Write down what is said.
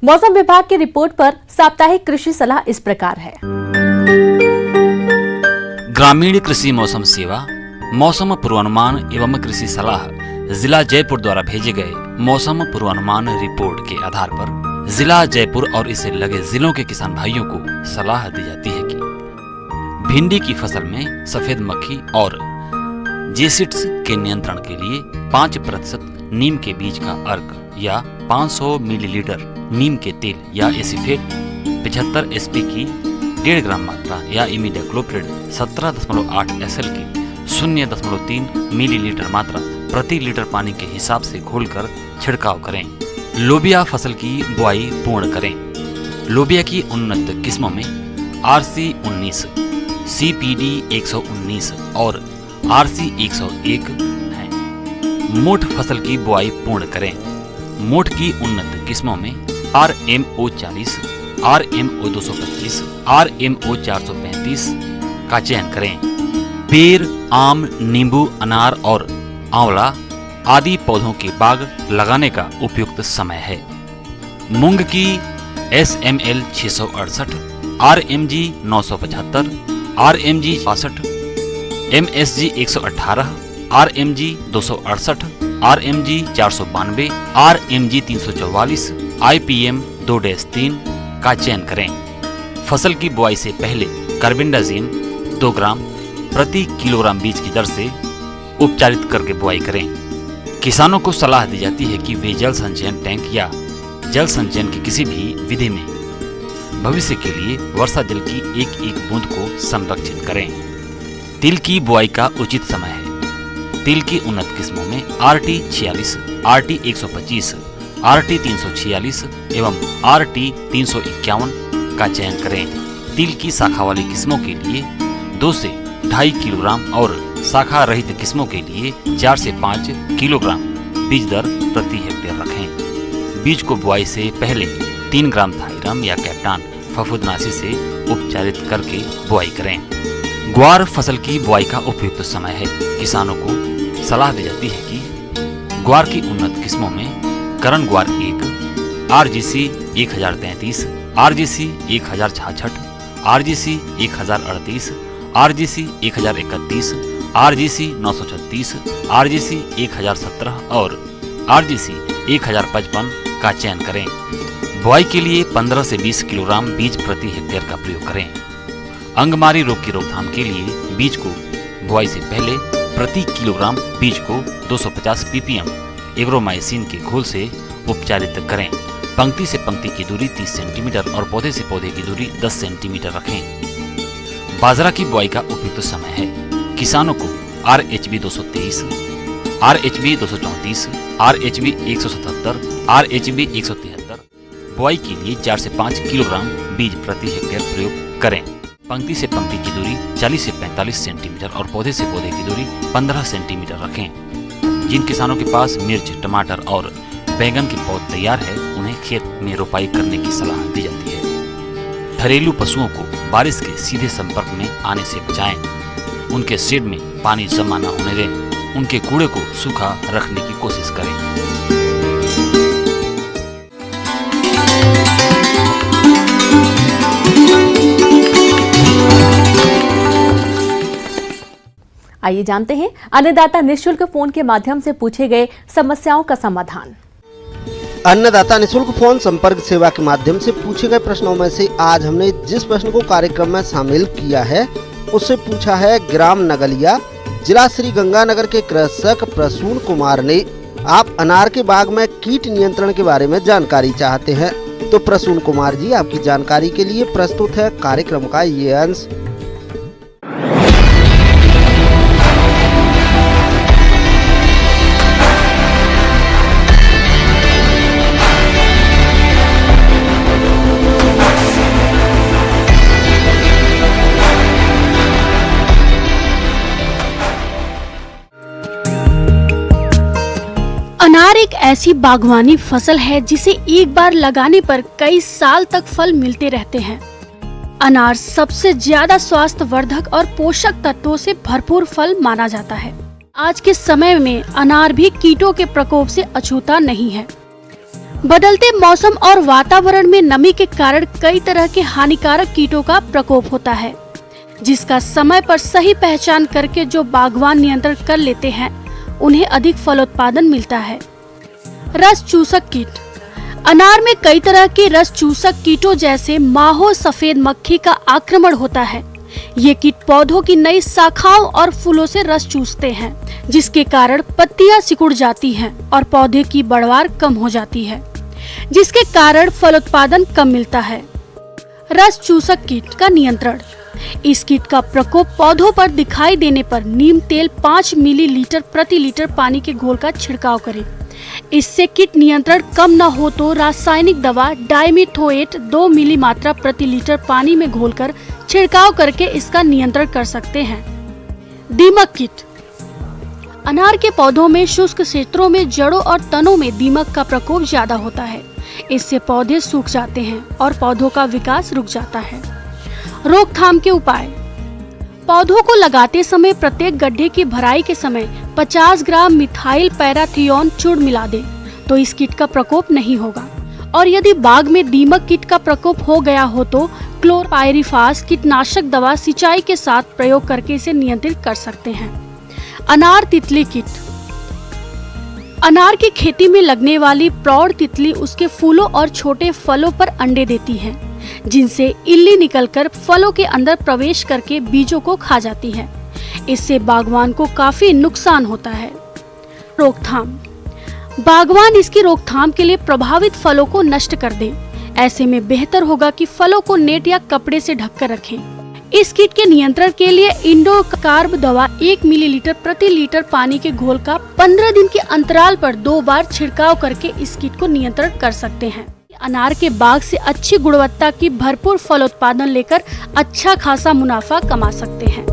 मौसम विभाग की रिपोर्ट पर साप्ताहिक कृषि सलाह इस प्रकार है। ग्रामीण कृषि मौसम सेवा मौसम पूर्वानुमान एवं कृषि सलाह जिला जयपुर द्वारा भेजे गए मौसम पूर्वानुमान रिपोर्ट के आधार पर जिला जयपुर और इससे लगे जिलों के किसान भाइयों को सलाह दी जाती है कि भिंडी की फसल में सफेद मक्खी और जेसिड्स के नियंत्रण के लिए 5% नीम के बीज का अर्क या 500 मिलीलीटर नीम के तेल या एसीफेट 75 एसपी की 1.5 ग्राम मात्रा या इमिडाक्लोप्रिड 17.8 SL की 0.3 मिलीलीटर मात्रा प्रति लीटर पानी के हिसाब से घोलकर छिड़काव करें। लोबिया फसल की बुआई पूर्ण करें। लोबिया की उन्नत किस्मों में RC19, CPD 119 और RC 101 है। मोठ फसल की बुआई पूर्ण करें। मोठ की उन्नत किस्मों में RMO 40, RMO 225, RMO 435 का चयन करें। बेर, आम, नींबू, अनार और आंवला आदि पौधों के बाग लगाने का उपयुक्त समय है। मूंग की SML 668, RMG 975, RMG 62, MSG 118, RMG 268, RMG 492, RMG 344, IPM 2-3 का चयन करें। फसल की बुआई से पहले कार्बेंडाजिम 2 ग्राम प्रति किलोग्राम बीज की दर से उपचारित करके बुआई करें। किसानों को सलाह दी जाती है कि वे जल संचयन टैंक या जल संचयन की किसी भी विधि में भविष्य के लिए वर्षा जल की एक एक बूंद को संरक्षित करें। तिल की बुआई का उचित समय है। तिल की उन्नत किस्मों में RT 46, RT 125, RT 346 एवं RT 351 का चयन करें। तिल की शाखा वाली किस्मों के लिए 2 से 2.5 किलोग्राम और शाखा रहित किस्मों के लिए 4 से 5 किलोग्राम बीज दर प्रति हेक्टेयर रखें। बीज को बुआई से पहले 3 ग्राम थाइरम या कैप्टान फफूंदनाशी से उपचारित करके बुआई करें। ग्वार फसल की बुआई का उपयुक्त समय है। किसानों को सलाह दी जाती है कि ग्वार की उन्नत किस्मों में करण ग्वार 1, RGC 1033, RGC 1066, RGC 1038, RGC 1031, RGC 936, RGC 1017 और RGC 1055 का चयन करें। बुआई के लिए 15 से 20 किलोग्राम बीज प्रति हेक्टेयर का प्रयोग करें। अंगमारी रोग की रोकथाम के लिए बीज को बुआई से पहले प्रति किलोग्राम बीज को 250 ppm एग्रोमाइसिन के घोल से उपचारित करें। पंक्ति से पंक्ति की दूरी 30 सेंटीमीटर और पौधे से पौधे की दूरी 10 सेंटीमीटर रखें। बाजरा की बुआई का उपयुक्त समय है। किसानों को RHB 223, RHB 234, RHB 177, RHB 173 बुआई के लिए 4 से 5 किलोग्राम बीज प्रति हेक्टेयर प्रयोग करें। पंक्ति से पंक्ति की दूरी 40 से 45 सेंटीमीटर और पौधे से पौधे की दूरी 15 सेंटीमीटर रखें। जिन किसानों के पास मिर्च, टमाटर और बैंगन के पौध तैयार है, उन्हें खेत में रोपाई करने की सलाह दी जाती है। घरेलू पशुओं को बारिश के सीधे संपर्क में आने से बचाएं। उनके शेड में पानी जमा न होने दें। उनके कूड़े को सूखा रखने की कोशिश करें। आइए जानते हैं अन्नदाता निःशुल्क फोन के माध्यम से पूछे गए समस्याओं का समाधान। अन्नदाता निःशुल्क फोन संपर्क सेवा के माध्यम से पूछे गए प्रश्नों में से आज हमने जिस प्रश्न को कार्यक्रम में शामिल किया है उससे पूछा है ग्राम नगलिया, जिला श्री गंगानगर के कृषक प्रसून कुमार ने। आप अनार के बाग में कीट नियंत्रण के बारे में जानकारी चाहते हैं, तो प्रसून कुमार जी आपकी जानकारी के लिए प्रस्तुत है कार्यक्रम का ये अंश। अनार एक ऐसी बागवानी फसल है जिसे एक बार लगाने पर कई साल तक फल मिलते रहते हैं। अनार सबसे ज्यादा स्वास्थ्यवर्धक और पोषक तत्वों से भरपूर फल माना जाता है। आज के समय में अनार भी कीटों के प्रकोप से अछूता नहीं है। बदलते मौसम और वातावरण में नमी के कारण कई तरह के हानिकारक कीटों का प्रकोप होता है, जिसका समय पर सही पहचान करके जो बागवान नियंत्रण कर लेते हैं उन्हें अधिक फलोत्पादन मिलता है। रस चूसक कीट। अनार में कई तरह के रस चूसक कीटों जैसे माहो सफेद मक्खी का आक्रमण होता है। ये कीट पौधों की नई शाखाओं और फूलों से रस चूसते हैं, जिसके कारण पत्तियां सिकुड़ जाती हैं और पौधे की बढ़वार कम हो जाती है, जिसके कारण फलोत्पादन कम मिलता है। रस चूसक कीट का नियंत्रण। इस कीट का प्रकोप पौधों पर दिखाई देने पर नीम तेल 5 मिलीलीटर प्रति लीटर पानी के घोल का छिड़काव करें। इससे कीट नियंत्रण कम न हो तो रासायनिक दवा डाइमिथोएट 2 मिली मात्रा प्रति लीटर पानी में घोलकर छिड़काव करके इसका नियंत्रण कर सकते हैं। दीमक कीट। अनार के पौधों में शुष्क क्षेत्रों में जड़ों और तनों में दीमक का प्रकोप ज्यादा होता है। इससे पौधे सूख जाते हैं और पौधों का विकास रुक जाता है। रोकथाम के उपाय। पौधों को लगाते समय प्रत्येक गड्ढे की भराई के समय 50 ग्राम मिथाइल पैराथियोन चूर्ण मिला दें तो इस कीट का प्रकोप नहीं होगा। और यदि बाग में दीमक कीट का प्रकोप हो गया हो तो क्लोरपाइरिफास कीटनाशक दवा सिंचाई के साथ प्रयोग करके इसे नियंत्रित कर सकते हैं। अनार तितली कीट। अनार की खेती में लगने वाली प्रौढ़ तितली उसके फूलों और छोटे फलों पर अंडे देती है, जिनसे इल्ली निकलकर फलों के अंदर प्रवेश करके बीजों को खा जाती है। इससे बागवान को काफी नुकसान होता है। रोकथाम। बागवान इसकी रोकथाम के लिए प्रभावित फलों को नष्ट कर दे। ऐसे में बेहतर होगा कि फलों को नेट या कपड़े से ढककर रखें। इस कीट के नियंत्रण के लिए इंडोकार्ब दवा 1 मिलीलीटर प्रति लीटर पानी के घोल का 15 दिन के अंतराल पर 2 बार छिड़काव करके इस कीट को नियंत्रण कर सकते हैं। अनार के बाग से अच्छी गुणवत्ता की भरपूर फलोत्पादन लेकर अच्छा खासा मुनाफा कमा सकते हैं।